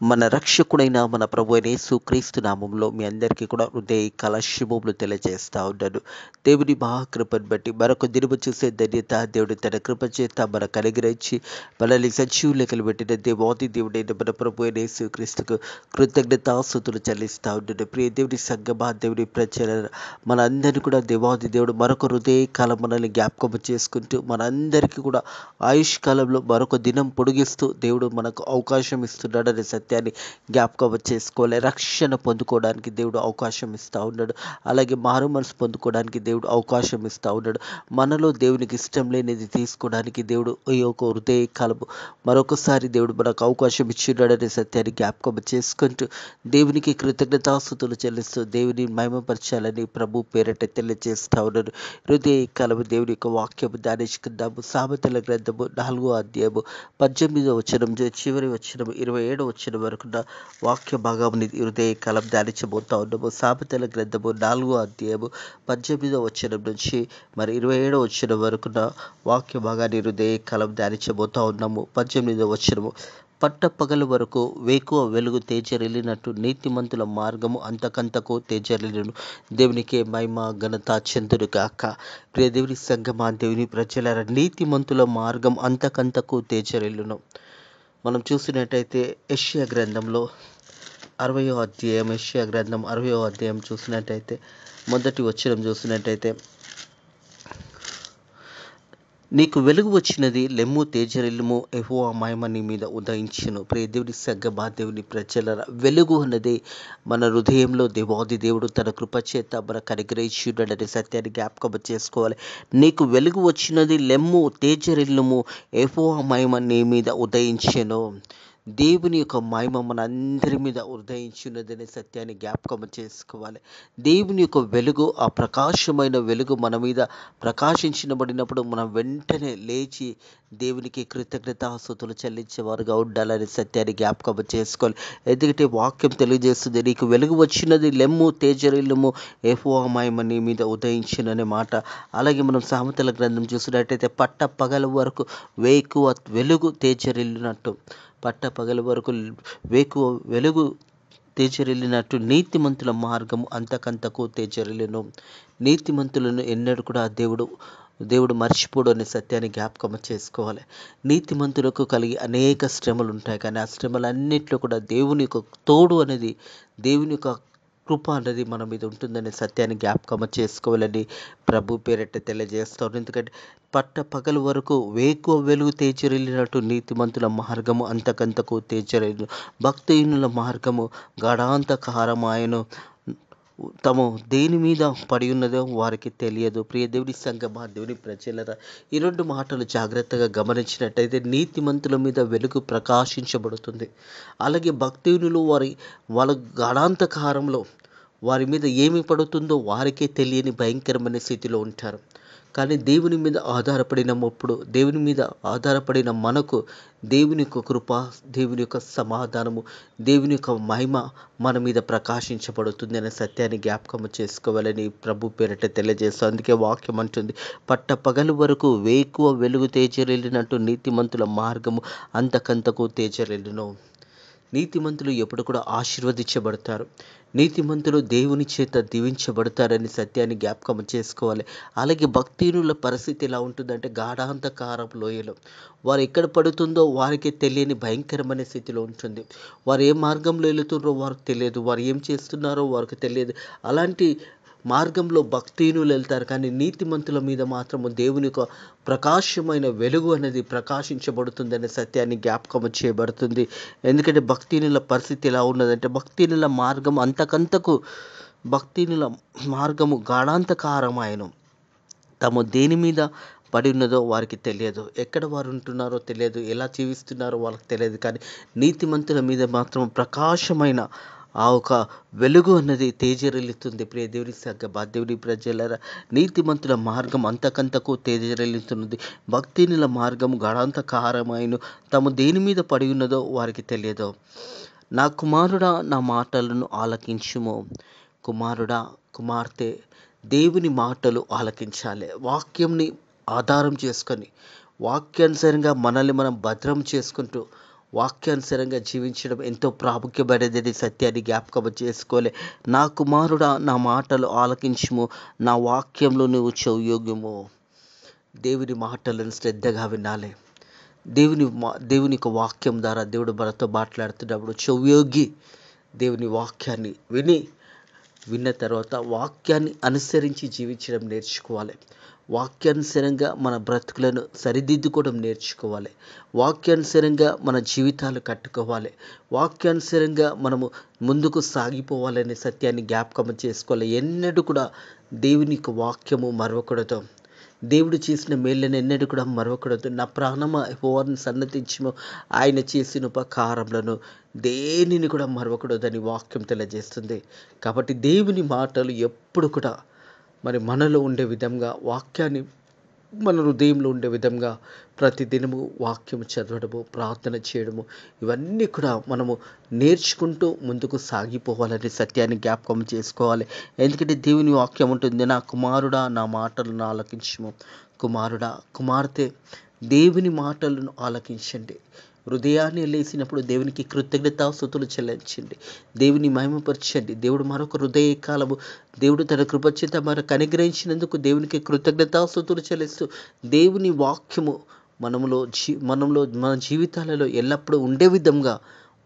మన రక్షకుడైన మన ప్రభు అయిన యేసుక్రీస్తు నామంలో మీ అందరికీ కూడా హృదయపూర్వక శుభములు తెలియజేస్తా ఉన్నాను. దేవుని మహాకృపను బట్టి మరొక దినము చూసే ధన్యత దేవుడు తన కృప చేత మనకు అనుగ్రహించి మనల్ని సజీవులకలు పెట్టిన దేవాది దేవుడైన మన ప్రభు అయిన యేసుక్రీస్తుకు కృతజ్ఞతాస్తుతులు చెల్లిస్తా ఉన్నాను. ప్రియ దేవుని సంగమా, దేవుని ప్రజల మనందరినీ కూడా దేవాది దేవుడు మరొక హృదయకాలం మనల్ని జ్ఞాపకం చేసుకుంటూ మనందరికీ కూడా ఆయుష్ కాలంలో మరొక దినం పొడిగిస్తూ దేవుడు మనకు అవకాశం ఇస్తున్నాడనే సత్యాన్ని జ్ఞాపకం చేసుకోవాలి. రక్షణ పొందుకోవడానికి దేవుడు అవకాశం ఇస్తూ ఉన్నాడు. అలాగే మారు మనసు పొందుకోవడానికి దేవుడు అవకాశం ఇస్తూ ఉన్నాడు. మనలో దేవునికి ఇష్టం లేనిది తీసుకోవడానికి దేవుడు ఈ యొక్క హృదయ కాలము మరొకసారి దేవుడు మనకు అవకాశం ఇచ్చిన్నాడనే సత్యాన్ని జ్ఞాపకం చేసుకుంటూ దేవునికి కృతజ్ఞతాస్తుతులు చెల్లిస్తూ దేవుని మహిమపరచాలని ప్రభు పేరట తెలియజేస్తా ఉన్నాడు. హృదయ కాలము దేవుని యొక్క వాక్యము ధ్యానించుకుందాము. సామెతల గ్రంథము 4వ అధ్యాయము 18వ వచనం చివరి వచనం 27వ వచనం వరకు వాక్య భాగంని హృదయ కాలం ధ్యానించబోతా ఉన్నాము. సామెతల గ్రంథము 4వ అధ్యాయము 18వ వచనం నుంచి మరి 27వ వచనం వరకు వాక్య భాగాన్ని హృదయ కాలం ధ్యానించబోతా ఉన్నాము. 18వ వచనము, పట్ట పగలు వరకు వేకువ వెలుగు తేజరిల్లినట్టు నీతిమంతుల మార్గము అంతకంతకు తేజరిల్లును. దేవునికి మహిమ ఘనత చెందును గాక. ప్రియ దేవుని సంగమా, దేవుని ప్రజలారా, నీతిమంతుల మార్గం అంతకంతకు తేజరిల్లును. మనం చూసినట్టయితే యెషయా గ్రంథంలో 60వ అధ్యాయం, యెషయా గ్రంథం 60వ అధ్యాయం చూసినట్టయితే మొదటి వచనం చూసినట్టయితే, నీకు వెలుగు వచ్చినది, లెమ్ము తేజరిల్లుము, యెహోవా మహిమ నీ మీద ఉదయించును. ప్రియ దేవుని సంగమా, దేవుని ప్రజల వెలుగు అన్నది మన హృదయంలో దేవాది దేవుడు తన కృపచేత మనకు అనుగ్రహించున్నాడనే సత్యాన్ని జ్ఞాపకం చేసుకోవాలి. నీకు వెలుగు వచ్చినది, లెమ్ము తేజరిల్లుము, యెహోవా మహిమ నీ మీద ఉదయించును. దేవుని యొక్క మహిమ మన అందరి మీద ఉదయించున్నదనే సత్యాన్ని జ్ఞాపకం చేసుకోవాలి. దేవుని యొక్క వెలుగు, ఆ ప్రకాశమైన వెలుగు మన మీద ప్రకాశించబడినప్పుడు మనం వెంటనే లేచి దేవునికి కృతజ్ఞతాస్తుతులు చెల్లించేవారుగా ఉండాలనే సత్యాన్ని జ్ఞాపకం చేసుకోవాలి. ఎందుకంటే వాక్యం తెలియజేస్తుంది, నీకు వెలుగు వచ్చినది, లెమ్ము తేజరిల్లుము, యెహోవా మహిమ నీ మీద ఉదయించును అనే మాట. అలాగే మనం సామెతల గ్రంథం చూసినట్టయితే, పట్ట పగల వరకు వేకువ వెలుగు తేజరిల్లినట్టు, పట్ట పగల వరకు వేకువ వెలుగు తేజరిల్లినట్టు నీతిమంతుల మార్గము అంతకంతకు తేజరిల్లును. నీతిమంతులను ఎన్నడూ కూడా దేవుడు మర్చిపోడు అనే సత్యాన్ని జ్ఞాపకం చేసుకోవాలి. నీతిమంతులకు కలిగి అనేక శ్రమలు ఉంటాయి, కానీ ఆ శ్రమలన్నింటిలో కూడా దేవుని యొక్క తోడు అనేది, దేవుని యొక్క కృప అనేది మన మీద ఉంటుందనే సత్యాన్ని జ్ఞాపకం చేసుకోవాలని ప్రభు పేరట తెలియజేస్తారు. ఎందుకంటే పట్ట పగలు వరకు వేకువ వెలుగు తేజరిల్లినట్టు నీతిమంతుల మార్గము అంతకంతకు తేజరిల్లు, భక్తిహీనుల మార్గము గాఢాంధకారమాయెను, తము దేని మీద పడి ఉన్నదో వారికి తెలియదు. ప్రియ దేవుని సంగమా, దేవుని ప్రజలరా, ఈ రెండు మాటలు జాగ్రత్తగా గమనించినట్టయితే నీతిమంతుల మీద వెలుగు ప్రకాశించబడుతుంది. అలాగే భక్తిహీనులు వాళ్ళ గాఢాంధకారంలో వారి మీద ఏమి పడుతుందో వారికే తెలియని భయంకరమైన స్థితిలో ఉంటారు. కానీ దేవుని మీద ఆధారపడినప్పుడు, దేవుని మీద ఆధారపడిన మనకు దేవుని యొక్క కృప, దేవుని యొక్క సమాధానము, దేవుని యొక్క మహిమ మన మీద ప్రకాశించబడుతుంది అనే సత్యాన్ని జ్ఞాపకం చేసుకోవాలని ప్రభు పేరట తెలియజేస్తాం. అందుకే వాక్యం అంటుంది, పట్ట పగలు వరకు వేకువ వెలుగు తేజరిల్లినట్టు నీతిమంతుల మార్గము అంతకంతకు తేజరిల్లును. నీతిమంతులు ఎప్పుడు కూడా ఆశీర్వదించబడతారు. నీతిమంతులు దేవుని చేత దీవించబడతారని సత్యాన్ని జ్ఞాపకం చేసుకోవాలి. అలాగే భక్తిహీనుల పరిస్థితి ఎలా ఉంటుందంటే, గాఢాంధకారపు లోయలో వారు ఎక్కడ పడుతుందో వారికి తెలియని భయంకరమైన స్థితిలో ఉంటుంది. వారు ఏ మార్గంలో వెళుతున్నారో వారికి తెలియదు, వారు ఏం చేస్తున్నారో వారికి తెలియదు. అలాంటి మార్గంలో భక్తిహీనులు వెళ్తారు, కానీ నీతిమంతుల మీద మాత్రము దేవుని యొక్క ప్రకాశమైన వెలుగు అనేది ప్రకాశించబడుతుందనే సత్యాన్ని జ్ఞాపకం చేయబడుతుంది. ఎందుకంటే భక్తిహీనుల పరిస్థితి ఎలా ఉన్నదంటే, భక్తిహీనుల మార్గం అంతకంతకు, భక్తిహీనుల మార్గము గాఢాంధకారమాయెను, తాము దేని మీద పడి ఉన్నదో వారికి తెలియదు, ఎక్కడ వారు ఉంటున్నారో తెలియదు, ఎలా జీవిస్తున్నారో వాళ్ళకి తెలియదు. కానీ నీతిమంతుల మీద మాత్రం ప్రకాశమైన ఆ ఒక వెలుగు అన్నది తేజరిల్లుతుంది. ప్రియ దేవుని సంగమా, దేవుని ప్రజలారా, నీతిమంతుల మార్గం అంతకంతకు తేజరిల్లుతున్నది, భక్తిహీనుల మార్గం గాఢాంధకారమైను, తాము దేని మీద పడి ఉన్నదో వారికి తెలియదు. నా కుమారుడా, నా మాటలను ఆలకించుము. కుమారుడా, కుమార్తె, దేవుని మాటలు ఆలకించాలి. వాక్యంని ఆధారం చేసుకొని, వాక్యానుసారంగా మనల్ని మనం భద్రం చేసుకుంటూ, వాక్యానుసారంగా జీవించడం ఎంతో ప్రాముఖ్యమైనదని సత్యాన్ని జ్ఞాపకం చేసుకోవాలి. నా కుమారుడా, నా మాటలు ఆలకించుము, నా వాక్యంలో నువ్వు చెవియొగ్గుము. దేవుని మాటలను శ్రద్ధగా వినాలి. దేవుని యొక్క వాక్యం ద్వారా దేవుడు మనతో మాట్లాడుతున్నప్పుడు చెవియొగ్గి దేవుని వాక్యాన్ని విన్న తర్వాత వాక్యాన్ని అనుసరించి జీవించడం నేర్చుకోవాలి. వాక్యానుసారంగా మన బ్రతుకులను సరిదిద్దుకోవడం నేర్చుకోవాలి. వాక్యానుసారంగా మన జీవితాలు కట్టుకోవాలి. వాక్యానుసారంగా మనము ముందుకు సాగిపోవాలనే సత్యాన్ని జ్ఞాపకం చేసుకోవాలి. ఎన్నడూ కూడా దేవుని యొక్క వాక్యము మరవకూడదు. దేవుడు చేసిన మేళ్ళను ఎన్నడూ కూడా మరవకూడదు. నా ప్రాణమా యెహోవాను సన్నతించుము, ఆయన చేసిన ఉపకారములను దేనిని కూడా మరవకూడదని వాక్యం తెలియజేస్తుంది. కాబట్టి దేవుని మాటలు ఎప్పుడు కూడా మనలో ఉండే విధంగా, వాక్యాన్ని మన హృదయంలో ఉండే విధంగా ప్రతిదినము వాక్యం చదవడము, ప్రార్థన చేయడము, ఇవన్నీ కూడా మనము నేర్చుకుంటూ ముందుకు సాగిపోవాలని సత్యాన్ని జ్ఞాపకం చేసుకోవాలి. ఎందుకంటే దేవుని వాక్యం ఉంటుంది, నా కుమారుడా నా మాటలను ఆలకించుము. కుమారుడా, కుమార్తె, దేవుని మాటలను ఆలకించండి. హృదయాన్ని లేసినప్పుడు దేవునికి కృతజ్ఞతాస్తుతులు చెల్లించండి. దేవుని మహిమపరచండి. దేవుడు మరొక హృదయ కాలము దేవుడు తన కృపచేత మనకు అనుగ్రహించినందుకు దేవునికి కృతజ్ఞతాస్తుతులు చెల్లిస్తూ దేవుని వాక్యము మన జీవితాలలో ఎల్లప్పుడూ ఉండే విధంగా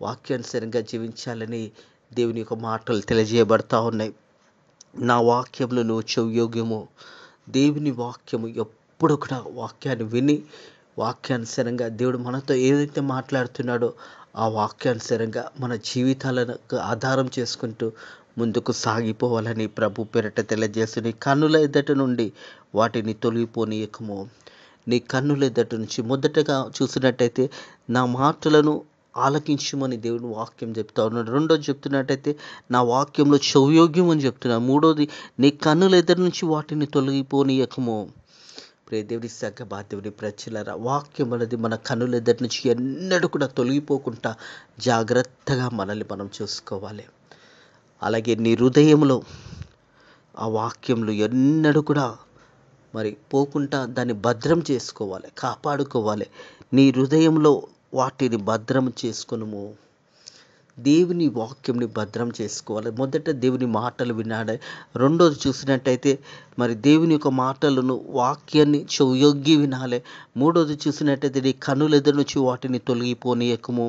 వాక్యానుసారంగా జీవించాలని దేవుని యొక్క మాటలు తెలియజేయబడతా ఉన్నాయి. నా వాక్యంలో నువ్వు చెవియొగ్గుము. దేవుని వాక్యము ఎప్పుడు కూడా వాక్యాన్ని విని వాక్యానుసారంగా దేవుడు మనతో ఏదైతే మాట్లాడుతున్నాడో ఆ వాక్యానుసారంగా మన జీవితాలను ఆధారం చేసుకుంటూ ముందుకు సాగిపోవాలని ప్రభు పేరట తెలియజేస్తుంది. నీ కన్నుల ఎదుట నుండి వాటిని తొలగిపోనీయకము. నీ కన్నుల ఎదుట నుంచి మొదటగా చూసినట్టయితే నా మాటలను ఆలకించుమని దేవుని వాక్యం చెప్తా ఉన్నాడు. రెండోది చెప్తున్నట్టయితే నా వాక్యంలో చెవియొగ్గుము అని చెప్తున్నాడు. మూడోది నీ కన్నుల ఎదుట నుంచి వాటిని తొలగిపోనీయకము. దేవుని సంగమా, దేవుని ప్రజలారా, వాక్యం అనేది మన కన్నుల ఎదుట నుంచి ఎన్నడూ కూడా తొలగిపోకుండా జాగ్రత్తగా మనల్ని మనం చూసుకోవాలి. అలాగే నీ హృదయంలో ఆ వాక్యంలో ఎన్నడూ కూడా పోకుండా దాన్ని భద్రం చేసుకోవాలి, కాపాడుకోవాలి. నీ హృదయంలో వాటిని భద్రం చేసుకొనుము. దేవుని వాక్యంని భద్రం చేసుకోవాలి. మొదట దేవుని మాటలు వినాలి. రెండోది చూసినట్టయితే దేవుని యొక్క మాటలను, వాక్యాన్ని చెవియొగ్గి వినాలి. మూడోది చూసినట్టయితే నీ కన్నుల ఎదుట నుంచి వాటిని తొలగిపోనీయకము.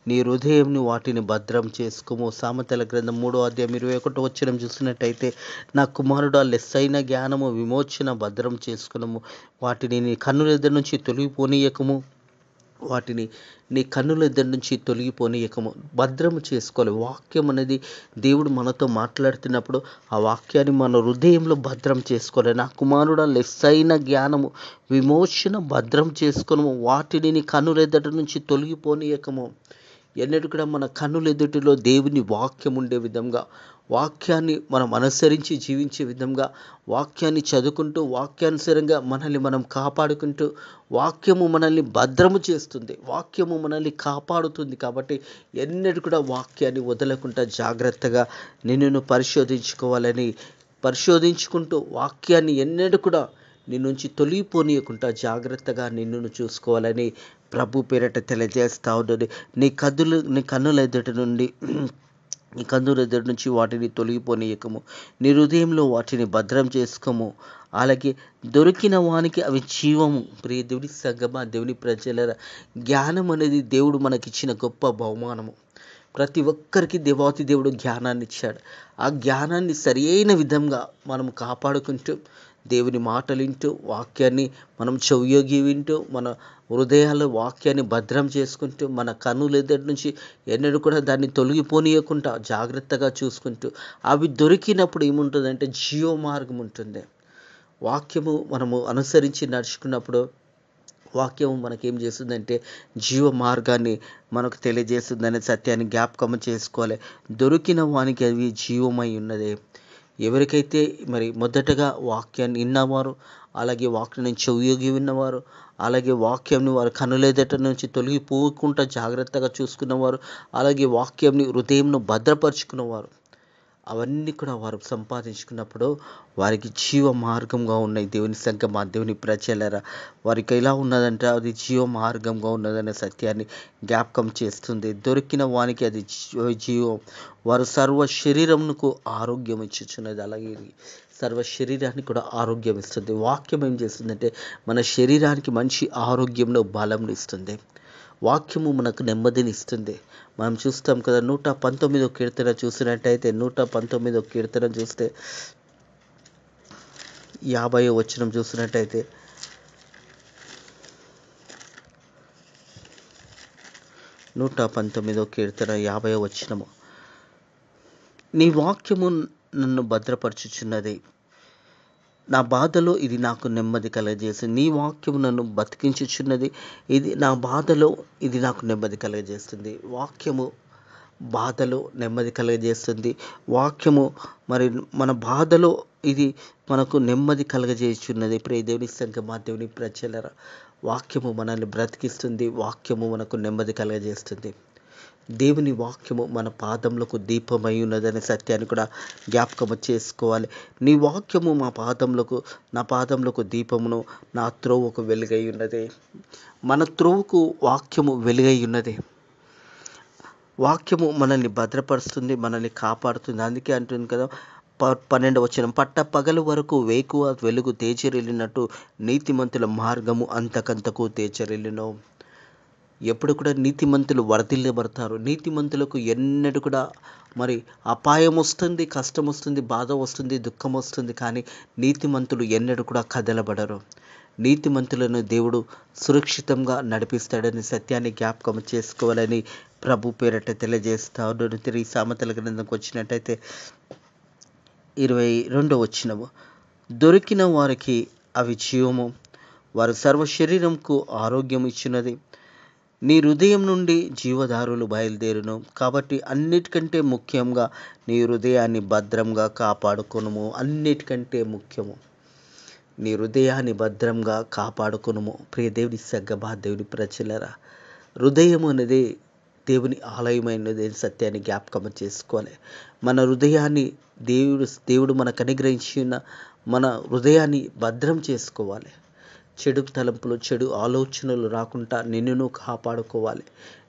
నీ హృదయంని వాటిని భద్రం చేసుకోము. సామెతల గ్రంథం 3:21 చూసినట్టయితే నా కుమారుడా, లెస్సైన జ్ఞానము విమోచన భద్రం చేసుకునము. వాటిని నీ కన్నుల ఎదుట నుంచి తొలగిపోనీయకము. భద్రము చేసుకోవాలి. వాక్యం అనేది దేవుడు మనతో మాట్లాడుతున్నప్పుడు ఆ వాక్యాన్ని మన హృదయంలో భద్రం చేసుకోవాలి. నా కుమారుడా, లెస్సైన జ్ఞానము విమోచన భద్రం చేసుకునము. వాటిని నీ కన్నుల ఎదుట నుంచి తొలగిపోనీయకము. ఎన్నడూ కూడా మన కన్నుల ఎదుటిలో దేవుని వాక్యం ఉండే విధంగా, వాక్యాన్ని మనం అనుసరించి జీవించే విధంగా, వాక్యాన్ని చదువుకుంటూ వాక్యానుసారంగా మనల్ని మనం కాపాడుకుంటూ, వాక్యము మనల్ని భద్రము చేస్తుంది, వాక్యము మనల్ని కాపాడుతుంది. కాబట్టి ఎన్నడూ కూడా వాక్యాన్ని వదలకుండా జాగ్రత్తగా నిన్ను పరిశోధించుకుంటూ వాక్యాన్ని ఎన్నడూ కూడా నీ నుంచి తొలగిపోనీయకుండా జాగ్రత్తగా నిన్ను చూసుకోవాలని ప్రభు పేరట తెలియజేస్తా ఉన్నది. నీ కన్నుల ఎదుట నుంచి వాటిని తొలగిపోనీయకము. నీ హృదయంలో వాటిని భద్రం చేసుకోము. అలాగే దొరికిన వానికి అవి జీవము. ప్రియ దేవుని సంగమా, దేవుని ప్రజల, జ్ఞానం అనేది దేవుడు మనకిచ్చిన గొప్ప బహుమానము. ప్రతి ఒక్కరికి దేవాతి దేవుడు జ్ఞానాన్ని ఇచ్చాడు. ఆ జ్ఞానాన్ని సరియైన విధంగా మనం కాపాడుకుంటూ, దేవుని మాటలు వింటూ, వాక్యాన్ని మనం చెవియొగ్గి వింటూ, మన హృదయాల్లో వాక్యాన్ని భద్రం చేసుకుంటూ, మన కన్నుల ఎదుట నుంచి ఎన్నడూ కూడా దాన్ని తొలగిపోనీయకుండా జాగ్రత్తగా చూసుకుంటూ, అవి దొరికినప్పుడు ఏముంటుందంటే జీవ మార్గం ఉంటుంది. వాక్యము మనము అనుసరించి నడుచుకున్నప్పుడు వాక్యము మనకేం చేస్తుందంటే జీవ మార్గాన్ని మనకు తెలియజేస్తుందనే సత్యాన్ని జ్ఞాపకం చేసుకోవాలి. దొరికిన వానికి అవి జీవమై ఉన్నది. ఎవరికైతే మొదటగా వాక్యాన్ని విన్నవారు, అలాగే వాక్యాన్ని చెవియొగ్గి విన్నవారు, అలాగే వాక్యంని వారి కన్నుల ఎదుట నుంచి తొలగిపోకుండా జాగ్రత్తగా చూసుకున్నవారు, అలాగే వాక్యంని హృదయంలో భద్రపరుచుకున్నవారు, అవన్నీ కూడా వారు సంపాదించుకున్నప్పుడు వారికి జీవ మార్గంగా ఉన్నాయి. దేవుని సంగమా, దేవుని ప్రజలరా, వారికి ఎలా ఉన్నదంటే అది జీవ మార్గంగా ఉన్నదనే సత్యాన్ని జ్ఞాపకం చేస్తుంది. దొరికిన వానికి అది జీవం. వారు సర్వ శరీరమునకు ఆరోగ్యం ఇచ్చుచున్నది. అలాగే ఇది సర్వ శరీరానికి కూడా ఆరోగ్యం ఇస్తుంది. వాక్యం ఏం చేస్తుందంటే మన శరీరానికి మంచి ఆరోగ్యంలో బలం ఇస్తుంది. వాక్యము మనకు నెమ్మదిని ఇస్తుంది. మనం చూస్తాం కదా, 119వ కీర్తన చూసినట్టయితే 119వ కీర్తన చూస్తే 50వ వచనం చూసినట్టయితే 119వ కీర్తన 50వ వచనము, నీ వాక్యము నన్ను భద్రపరచుచున్నది, నా బాధలో ఇది నాకు నెమ్మది కలగజేస్తుంది. నీ వాక్యము నన్ను బతికించుచున్నది, ఇది నా బాధలో ఇది నాకు నెమ్మది కలగజేస్తుంది. వాక్యము బాధలో నెమ్మది కలగజేస్తుంది. వాక్యము మరి మన బాధలో ఇది మనకు నెమ్మది కలగజేస్తున్నది. ప్రియ దేవుని సంగమా, దేవుని ప్రజలరా, వాక్యము మనల్ని బ్రతికిస్తుంది. వాక్యము మనకు నెమ్మది కలగజేస్తుంది. దేవుని వాక్యము మన పాదములకు దీపమై ఉన్నదనే సత్యాన్ని కూడా జ్ఞాపకము చేసుకోవాలి. నీ వాక్యము నా పాదములకు దీపమును, నా త్రోవకు వెలుగై ఉన్నది. మన త్రోవకు వాక్యము వెలుగై ఉన్నది. వాక్యము మనల్ని భద్రపరుస్తుంది, మనల్ని కాపాడుతుంది. అందుకే అంటుంది కదా 12వ వచనం, పట్ట పగలు వరకు వేకువ వెలుగు తేజరిల్లినట్టు నీతిమంతుల మార్గము అంతకంతకు తేజరిల్లును. ఎప్పుడు కూడా నీతిమంతులు వర్ధిల్లబడతారు. నీతిమంతులకు ఎన్నడూ కూడా మరి అపాయం వస్తుంది, కష్టం వస్తుంది, బాధ వస్తుంది, దుఃఖం వస్తుంది, కానీ నీతిమంతులు ఎన్నడూ కూడా కదలబడరు. నీతిమంతులను దేవుడు సురక్షితంగా నడిపిస్తాడని సత్యాన్ని జ్ఞాపకం చేసుకోవాలని ప్రభు పేరట తెలియజేస్తాడు. తిరిగి సామెతల గ్రంథంకి వచ్చినట్టయితే 22వ వచనము, దొరికిన వారికి అవి జీవము, వారు సర్వ శరీరంకు ఆరోగ్యం ఇచ్చినది, నీ హృదయం నుండి జీవధారులు బయలుదేరును. కాబట్టి అన్నిటికంటే ముఖ్యంగా నీ హృదయాన్ని భద్రంగా కాపాడుకొనుము. అన్నిటికంటే ముఖ్యము నీ హృదయాన్ని భద్రంగా కాపాడుకొనుము. ప్రియ దేవుని సంగమా, దేవుని ప్రజలరా, హృదయం అనేది దేవుని ఆలయమైనది సత్యాన్ని జ్ఞాపకం చేసుకోవాలి. మన హృదయాన్ని దేవుడు మనకు అనుగ్రహించిన మన హృదయాన్ని భద్రం చేసుకోవాలి. చెడు తలంపులు, చెడు ఆలోచనలు రాకుండా నిన్ను కాపాడుకోవాలి.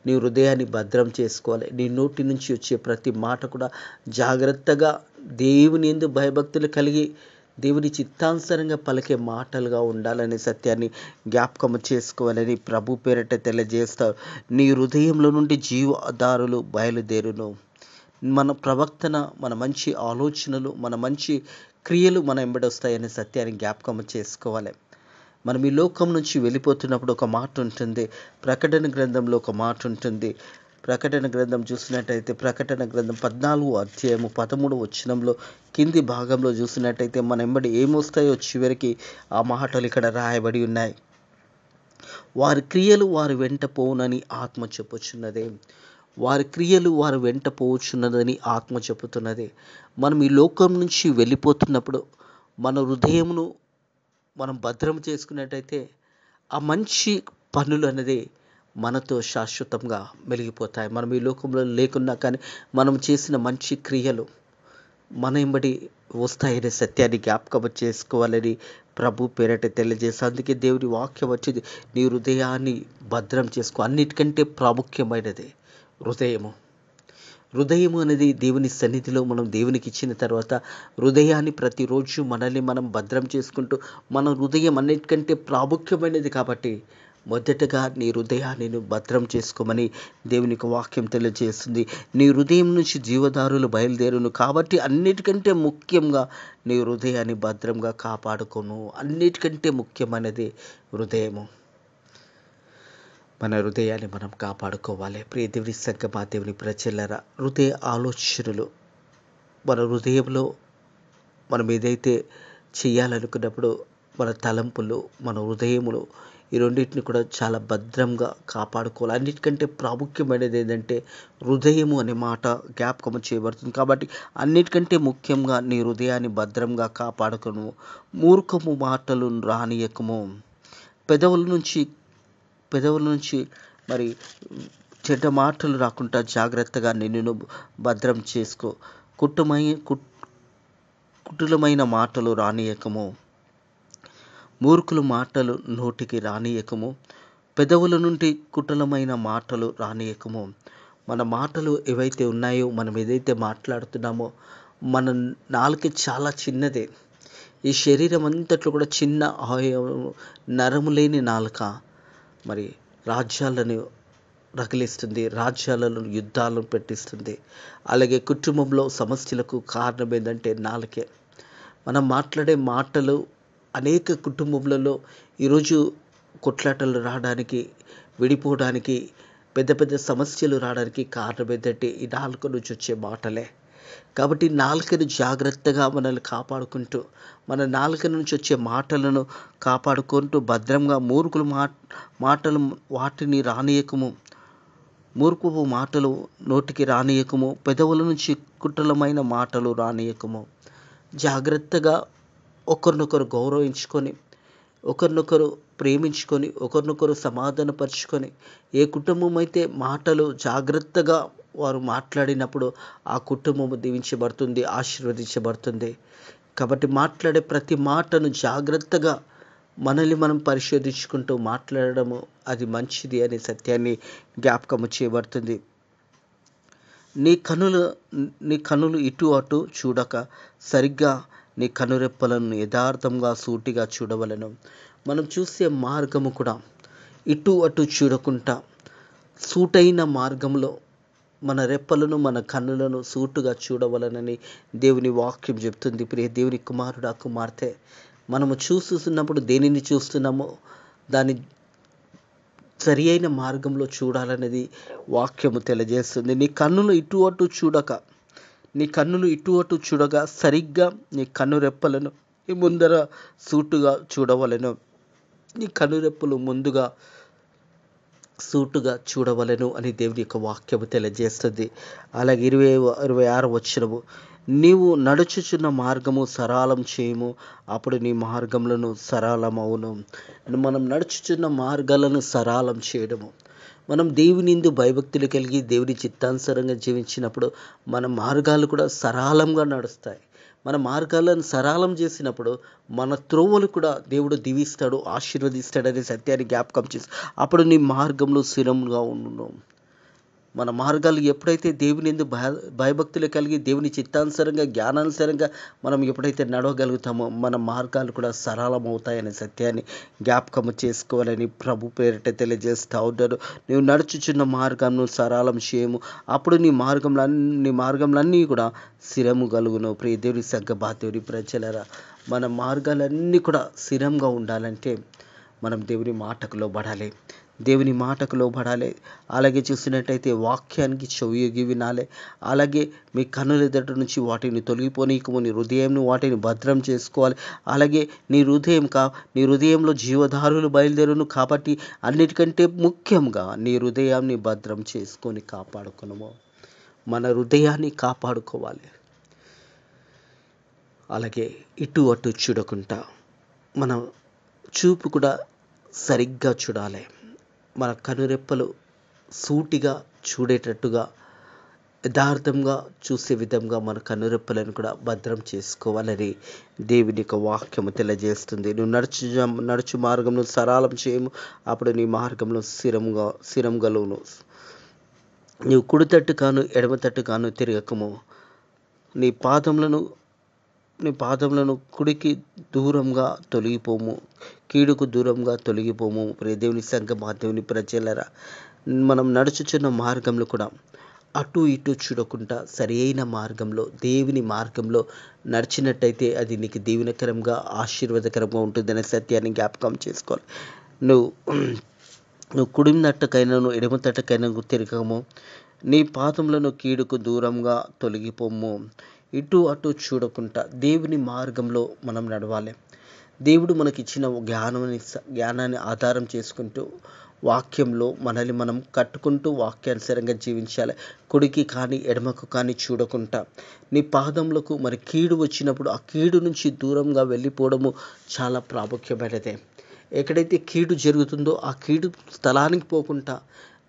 నీ హృదయాన్ని భద్రం చేసుకోవాలి. నీ నోటి నుంచి వచ్చే ప్రతి మాట కూడా జాగ్రత్తగా దేవుని యందు భయభక్తులు కలిగి దేవుని చిత్తానుసారంగా పలికే మాటలుగా ఉండాలనే సత్యాన్ని జ్ఞాపకం చేసుకోవాలని ప్రభు పేరట తెలియజేస్తారు. నీ హృదయంలో నుండి జీవధారులు బయలుదేరును. మన ప్రవర్తన, మన మంచి ఆలోచనలు, మన మంచి క్రియలు మన వెంబడొస్తాయనే సత్యాన్ని జ్ఞాపకం చేసుకోవాలి. మనం ఈ లోకం నుంచి వెళ్ళిపోతున్నప్పుడు ఒక మాట ఉంటుంది. ప్రకటన గ్రంథంలో ఒక మాట ఉంటుంది. ప్రకటన గ్రంథం చూసినట్టయితే ప్రకటన గ్రంథం 14వ అధ్యాయము 13వ వచనంలో కింది భాగంలో చూసినట్టయితే మన వెంబడి ఏమొస్తాయో చివరికి ఆ మాటలు ఇక్కడ రాయబడి ఉన్నాయి. వారి క్రియలు వారి వెంట పోవునని ఆత్మ చెప్పుచున్నది. వారి క్రియలు వారి వెంట పోవచ్చున్నదని ఆత్మ చెబుతున్నది. మనం ఈ లోకం నుంచి వెళ్ళిపోతున్నప్పుడు మన హృదయమును మనం భద్రం చేసుకున్నట్టయితే ఆ మంచి పనులు అనేది మనతో శాశ్వతంగా మెలిగిపోతాయి. మనం ఈ లోకంలో లేకున్నా కానీ మనం చేసిన మంచి క్రియలు మన వెంబడి వస్తాయనే సత్యాన్ని జ్ఞాపకం చేసుకోవాలని ప్రభు పేరట తెలియజేసి, అందుకే దేవుని వాక్యం వచ్చింది, నీ హృదయాన్ని భద్రం చేసుకో. అన్నిటికంటే ప్రాముఖ్యమైనది హృదయము. హృదయము అనేది దేవుని సన్నిధిలో మనం దేవునికి ఇచ్చిన తర్వాత హృదయాన్ని ప్రతిరోజు మనల్ని మనం భద్రం చేసుకుంటూ, మన హృదయం అన్నిటికంటే ప్రాముఖ్యమైనది కాబట్టి మొదటగా నీ హృదయాన్ని నువ్వు భద్రం చేసుకోమని దేవునికి వాక్యం తెలియజేస్తుంది. నీ హృదయం నుంచి జీవధారులు బయలుదేరును. కాబట్టి అన్నిటికంటే ముఖ్యంగా నీ హృదయాన్ని భద్రంగా కాపాడుకోను. అన్నిటికంటే ముఖ్యమైనది హృదయము. మన హృదయాన్ని మనం కాపాడుకోవాలి. ప్రియ దేవుని సంగమా, దేవుని ప్రజలరా, హృదయ ఆలోచనలు మన హృదయంలో మనం ఏదైతే చేయాలనుకున్నప్పుడు మన తలంపులు, మన హృదయములు, ఈ రెండింటిని కూడా చాలా భద్రంగా కాపాడుకోవాలి. అన్నిటికంటే ప్రాముఖ్యమైనది ఏంటంటే హృదయము అనే మాట జ్ఞాపకం చేయబడుతుంది. కాబట్టి అన్నిటికంటే ముఖ్యంగా నీ హృదయాన్ని భద్రంగా కాపాడుకోను. మూర్ఖము మాటలు రానియకము. పెదవుల నుంచి మరి చెడ్డ మాటలు రాకుండా జాగ్రత్తగా నిన్ను భద్రం చేసుకో. కుటుమై కుటిలమైన మాటలు రానియకము, మూర్ఖుల మాటలు నోటికి రానియకము, పెదవుల నుండి కుటిలమైన మాటలు రానియకము. మన మాటలు ఏవైతే ఉన్నాయో, మనం ఏదైతే మాట్లాడుతున్నామో, మన నాలుక చాలా చిన్నదే. ఈ శరీరం అంతట్లో కూడా చిన్న నరము లేని నాలుక మరి రాజ్యాలను రగిలిస్తుంది, రాజ్యాలను యుద్ధాలను పెట్టిస్తుంది. అలాగే కుటుంబంలో సమస్యలకు కారణం ఏంటంటే నాలుకే. మనం మాట్లాడే మాటలు అనేక కుటుంబములలో ఈరోజు కొట్లాటలు రావడానికి, విడిపోవడానికి, పెద్ద పెద్ద సమస్యలు రావడానికి కారణం ఏంటంటే ఈ నాలుక నుంచి వచ్చే మాటలే. కాబట్టి నాలుకను జాగ్రత్తగా మనల్ని కాపాడుకుంటూ, మన నాలుక నుంచి వచ్చే మాటలను కాపాడుకుంటూ భద్రంగా, మూర్ఖుల మాటలు వాటిని రానియకము, మూర్ఖపు మాటలు నోటికి రానియకము, పెదవుల నుంచి కుటిలమైన మాటలు రానియకము. జాగ్రత్తగా ఒకరినొకరు గౌరవించుకొని, ఒకరినొకరు ప్రేమించుకొని, ఒకరినొకరు సమాధానపరుచుకొని, ఏ కుటుంబం అయితే మాటలు జాగ్రత్తగా వారు మాట్లాడినప్పుడు ఆ కుటుంబము దీవించబడుతుంది, ఆశీర్వదించబడుతుంది. కాబట్టి మాట్లాడే ప్రతి మాటను జాగ్రత్తగా మనల్ని మనం పరిశోధించుకుంటూ మాట్లాడడము అది మంచిది అనే సత్యాన్ని జ్ఞాపకము చేయబడుతుంది. నీ కనులు ఇటు అటు చూడక సరిగ్గా నీ కనురెప్పలను యథార్థంగా సూటిగా చూడవలెను. మనం చూసే మార్గము కూడా ఇటు అటు చూడకుండా సూటైన మార్గంలో మన రెప్పలను, మన కన్నులను సూటుగా చూడవలనని దేవుని వాక్యం చెప్తుంది. ప్రియ దేవుని కుమారుడా, కుమార్తె, మనము చూస్తున్నప్పుడు దేనిని చూస్తున్నామో దాని సరి అయిన మార్గంలో చూడాలనేది వాక్యము తెలియజేస్తుంది. నీ కన్నులు ఇటు అటు చూడగా సరిగ్గా నీ కన్నురెప్పలను ముందర సూటుగా చూడవలెను. నీ కన్నురెప్పలు ముందుగా సూటుగా చూడవలెను అని దేవుని యొక్క వాక్యము తెలియజేస్తుంది. అలాగే 26 వచనము, నీవు నడుచుచున్న మార్గము సరళం చేయము, అప్పుడు నీ మార్గములను సరళమవును. మనం నడుచుచున్న మార్గాలను సరళం చేయడము, మనం దేవుని యందు భయభక్తులు కలిగి దేవుని చిత్తానుసారంగా జీవించినప్పుడు మన మార్గాలు కూడా సరళంగా నడుస్తాయి. మన మార్గాలను సరళం చేసినప్పుడు మన త్రోవలు కూడా దేవుడు దీవిస్తాడు, ఆశీర్వదిస్తాడనే సత్యాన్ని జ్ఞాపకం చేసి అప్పుడు నీ మార్గంలో స్థిరంగా ఉండును. మన మార్గాలు ఎప్పుడైతే దేవుని యందు భయభక్తులు కలిగి దేవుని చిత్తానుసారంగా, జ్ఞానానుసారంగా మనం ఎప్పుడైతే నడవగలుగుతామో మన మార్గాలు కూడా సరళమవుతాయనే సత్యాన్ని జ్ఞాపకము చేసుకోవాలని ప్రభు పేరిట తెలియజేస్తూ ఉంటాడు. నువ్వు నడుచుచున్న మార్గంను సరళం చేయము, అప్పుడు నీ మార్గములన్నీ కూడా స్థిరము కలుగును. ప్రియ దేవుని సంఘ దేవుని ప్రజలరా, మన మార్గాలన్నీ కూడా స్థిరంగా ఉండాలంటే మనం దేవుని మాటకు లోబడాలి, దేవుని మాటకు లోబడాలి. అలాగే చూసినట్టయితే వాక్యానికి చెవియొగ్గి వినాలి. అలాగే మీ కన్నుల ఎదుట నుంచి వాటిని తొలగిపోనీయకము, నీ హృదయంను వాటిని భద్రం చేసుకోవాలి. అలాగే నీ హృదయంలో జీవధారులు బయలుదేరును. కాబట్టి అన్నిటికంటే ముఖ్యంగా నీ హృదయాన్ని భద్రం చేసుకొని కాపాడుకునము. మన హృదయాన్ని కాపాడుకోవాలి. అలాగే ఇటు అటు చూడకుండా మన చూపు కూడా సరిగ్గా చూడాలి. మన కనురెప్పలు సూటిగా చూడేటట్టుగా, యథార్థంగా చూసే విధంగా మన కనురెప్పలను కూడా భద్రం చేసుకోవాలని దేవుని యొక్క వాక్యము తెలియజేస్తుంది. నువ్వు నడుచు మార్గంలో సరళం చేయము, అప్పుడు నీ మార్గంలో స్థిరం గలుగును. నీవు కుడి తట్టు కాను ఎడమ తట్టు కాను తిరగకము. నీ పాదములను కుడికి దూరంగా తొలగిపోము, కీడుకు దూరంగా తొలగిపోము. ప్రియ దేవుని సంఘమా, దేవుని ప్రజలరా, మనం నడుచుచున్న మార్గంలో కూడా అటు ఇటు చూడకుండా సరి అయిన మార్గంలో, దేవుని మార్గంలో నడిచినట్టయితే అది నీకు దీవెనకరంగా, ఆశీర్వాదకరంగా ఉంటుందనే సత్యాన్ని జ్ఞాపకం చేసుకోవాలి. నువ్వు కుడి తట్టుకైనను ఎడమ తట్టుకైనా తిరగము, నీ పాదములను కీడుకు దూరంగా తొలగిపోము. ఇటు అటు చూడకుండా దేవుని మార్గంలో మనం నడవాలి. దేవుడు మనకిచ్చిన జ్ఞానాన్ని ఆధారం చేసుకుంటూ వాక్యంలో మనల్ని మనం కట్టుకుంటూ వాక్యానుసారంగా జీవించాలి. కుడికి కానీ ఎడమకు కానీ చూడకుండా నీ పాదములకు మరి కీడు వచ్చినప్పుడు ఆ కీడు నుంచి దూరంగా వెళ్ళిపోవడము చాలా ప్రాముఖ్యమైనదే. ఎక్కడైతే కీడు జరుగుతుందో ఆ కీడు స్థలానికి పోకుండా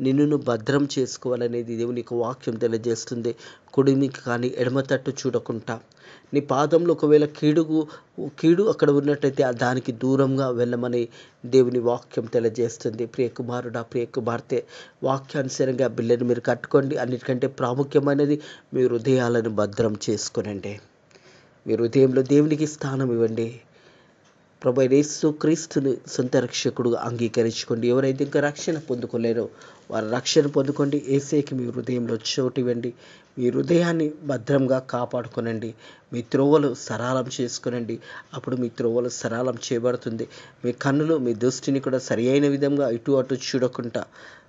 నిన్ను భద్రం చేసుకోవాలనేది దేవుని యొక్క వాక్యం తెలియజేస్తుంది. కుడినికి కానీ ఎడమ తట్టు చూడకుండా నీ పాదంలో ఒకవేళ కీడు అక్కడ ఉన్నట్టయితే దానికి దూరంగా వెళ్ళమని దేవుని వాక్యం తెలియజేస్తుంది. ప్రియ కుమారుడా, ప్రియ కుమార్తె, వాక్యానుసారంగా బిడ్డను మీరు కట్టుకోండి. అన్నిటికంటే ప్రాముఖ్యమైనది మీ హృదయాలను భద్రం చేసుకొనండి. మీ హృదయంలో దేవునికి స్థానం ఇవ్వండి. ప్రభు యేసు క్రీస్తుని సొంత రక్షకుడుగా అంగీకరించుకోండి. ఎవరైతే ఇంకా రక్షణ పొందుకోలేరో వారు రక్షణ పొందుకోండి. యేసుకి మీ హృదయంలో చోటు ఇవ్వండి. మీ హృదయాన్ని భద్రంగా కాపాడుకోనండి. మీ త్రోవలు సరళం చేసుకునండి. అప్పుడు మీ త్రోవలు సరళం చేయబడుతుంది. మీ కన్నులు మీ దృష్టిని కూడా సరి అయిన విధంగా ఇటు అటు చూడకుండా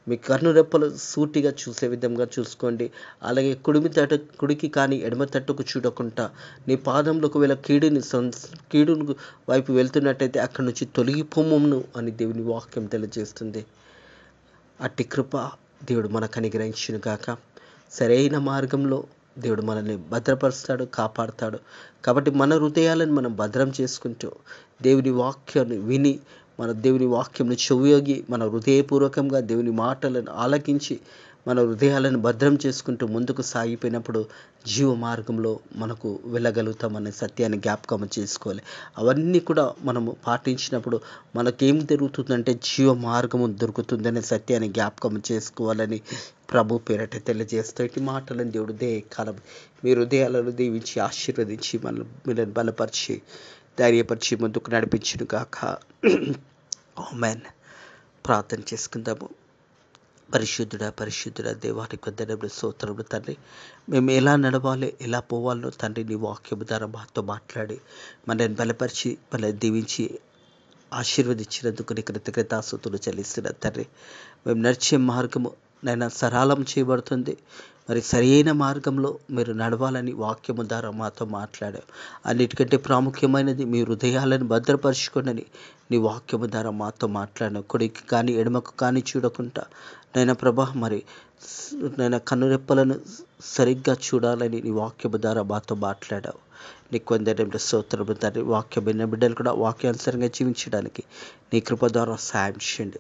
మీ కన్ను రెప్పలు సూటిగా చూసే విధంగా చూసుకోండి. అలాగే కుడికి కానీ ఎడమ తట్టుకు చూడకుండా నీ పాదంలో ఒకవేళ కీడు వైపు వెళ్తున్నట్టయితే అక్కడి నుంచి తొలగిపోమును అని దేవుని వాక్యం తెలియజేస్తుంది. అట్టి కృప దేవుడు మనకు అనుగ్రహించును గాక. సరైన మార్గంలో దేవుడు మనల్ని భద్రపరుస్తాడు, కాపాడుతాడు. కాబట్టి మన హృదయాలను మనం భద్రం చేసుకుంటూ దేవుని వాక్యాన్ని విని మన దేవుని వాక్యంను చెవియొగ్గి మన హృదయపూర్వకంగా దేవుని మాటలను ఆలకించి మన హృదయాలను భద్రం చేసుకుంటూ ముందుకు సాగిపోయినప్పుడు జీవ మార్గంలో మనకు వెళ్ళగలుగుతామనే సత్యాన్ని జ్ఞాపకం చేసుకోవాలి. అవన్నీ కూడా మనము పాటించినప్పుడు మనకేం జరుగుతుందంటే జీవ మార్గము దొరుకుతుందనే సత్యాన్ని జ్ఞాపకం చేసుకోవాలని ప్రభు పేరట తెలియజేస్తూ ఇటు మాటలను దేవుడు కాలం మీ హృదయాలను దీవించి ఆశీర్వదించి మనల్ని బలపరిచి ధైర్యపరిచి ముందుకు నడిపించును గాక. ఆమేన్. ప్రార్థన చేసుకుందాము. పరిశుద్ధుడా దేవానికి వందనములు, స్తోత్రములు తండ్రి. మేము ఎలా నడవాలి, ఎలా పోవాలో తండ్రి నీ వాక్యము ద్వారా మాతో మాట్లాడి మనల్ని బలపరిచి మనల్ని దీవించి ఆశీర్వదించినందుకు నీ కృతజ్ఞతాస్తుతులు చెల్లిస్తున్న తండ్రి. మేము నడిచే మార్గము నైనా సరళం చేయబడుతుంది. మరి సరైన మార్గంలో మీరు నడవాలని వాక్యము ద్వారా మాతో మాట్లాడావు. అన్నిటికంటే ప్రాముఖ్యమైనది మీ హృదయాలను భద్రపరచుకోనని నీ వాక్యము ద్వారా మాతో మాట్లాడావు. కుడికి కానీ ఎడమకు కానీ చూడకుండా నైనా ప్రభా మరి నైనా కన్నురెప్పలను సరిగ్గా చూడాలని నీ వాక్యము ద్వారా మాతో మాట్లాడావు. నీకు వందనములు, స్తోత్రములు తండ్రి. వాక్యం విన్న బిడ్డలు కూడా వాక్యానుసారంగా జీవించడానికి నీ కృప ద్వారా సాయం చేయండి.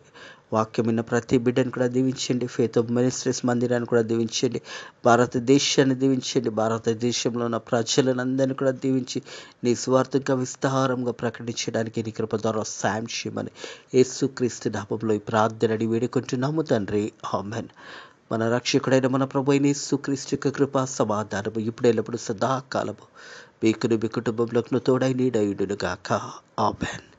వాక్యం విన్న ప్రతి బిడ్డను కూడా దీవించండి. ఫేత్ ఆఫ్ మినిస్ట్రీస్ మందిరాన్ని కూడా దీవించండి. భారతదేశాన్ని దీవించండి. భారతదేశంలో ఉన్న ప్రజలందరినీ కూడా దీవించి నీ స్వార్థంగా విస్తారంగా ప్రకటించడానికి నీ కృప ద్వారా సాయం చేయమని యేసుక్రీస్తు నామములో ఈ ప్రార్థన అడిగి వేడుకుంటున్నాము తండ్రి. ఆమేన్. మన రక్షకుడైన మన ప్రభువైన యేసుక్రీస్తు యొక్క కృపా సమాధానము ఇప్పుడు ఎల్లప్పుడు సదాకాలము మీకును మీ కుటుంబంలోకి తోడై నీడయుడును గాక. ఆమేన్.